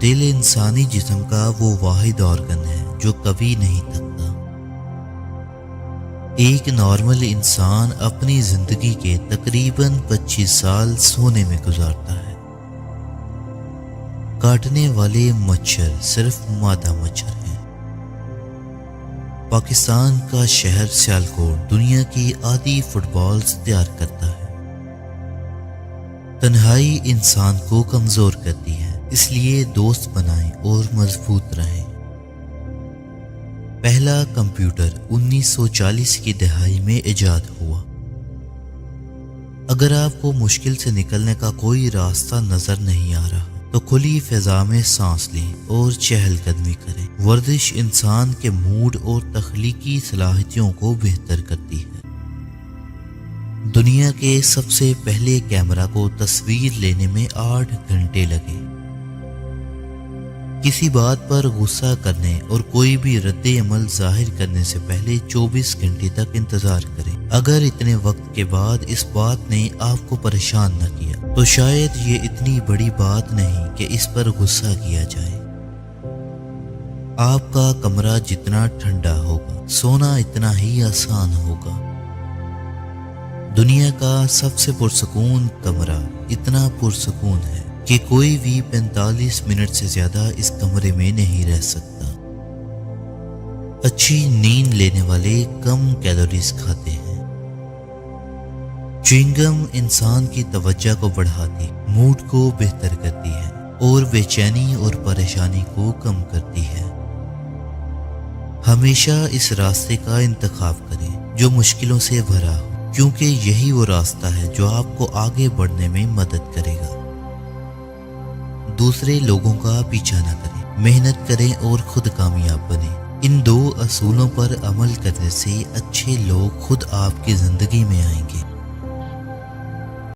دل انسانی جسم کا وہ واحد آرگن ہے جو کبھی نہیں تھکتا۔ ایک نارمل انسان اپنی زندگی کے تقریباً 25 سال سونے میں گزارتا ہے۔ کاٹنے والے مچھر صرف مادہ مچھر ہیں۔ پاکستان کا شہر سیالکوٹ دنیا کی آدھی فٹ بالز تیار کرتا ہے۔ تنہائی انسان کو کمزور کرتی ہے، اس لیے دوست بنائیں اور مضبوط رہیں۔ پہلا کمپیوٹر 1940 کی دہائی میں ایجاد ہوا۔ اگر آپ کو مشکل سے نکلنے کا کوئی راستہ نظر نہیں آ رہا تو کھلی فضا میں سانس لیں اور چہل قدمی کریں۔ ورزش انسان کے موڈ اور تخلیقی صلاحیتوں کو بہتر کرتی ہے۔ دنیا کے سب سے پہلے کیمرہ کو تصویر لینے میں 8 گھنٹے لگے۔ کسی بات پر غصہ کرنے اور کوئی بھی رد عمل ظاہر کرنے سے پہلے 24 گھنٹے تک انتظار کریں۔ اگر اتنے وقت کے بعد اس بات نے آپ کو پریشان نہ کیا تو شاید یہ اتنی بڑی بات نہیں کہ اس پر غصہ کیا جائے۔ آپ کا کمرہ جتنا ٹھنڈا ہوگا، سونا اتنا ہی آسان ہوگا۔ دنیا کا سب سے پرسکون کمرہ اتنا پرسکون ہے کہ کوئی بھی 45 منٹ سے زیادہ اس کمرے میں نہیں رہ سکتا۔ اچھی نیند لینے والے کم کیلوریز کھاتے ہیں۔ چوئنگم انسان کی توجہ کو بڑھاتی، موڈ کو بہتر کرتی ہے اور بے چینی اور پریشانی کو کم کرتی ہے۔ ہمیشہ اس راستے کا انتخاب کریں جو مشکلوں سے بھرا ہو، کیونکہ یہی وہ راستہ ہے جو آپ کو آگے بڑھنے میں مدد کرے گا۔ دوسرے لوگوں کا پیچھا نہ کریں، محنت کریں اور خود کامیاب بنیں۔ ان 2 اصولوں پر عمل کرنے سے اچھے لوگ خود آپ کی زندگی میں آئیں گے۔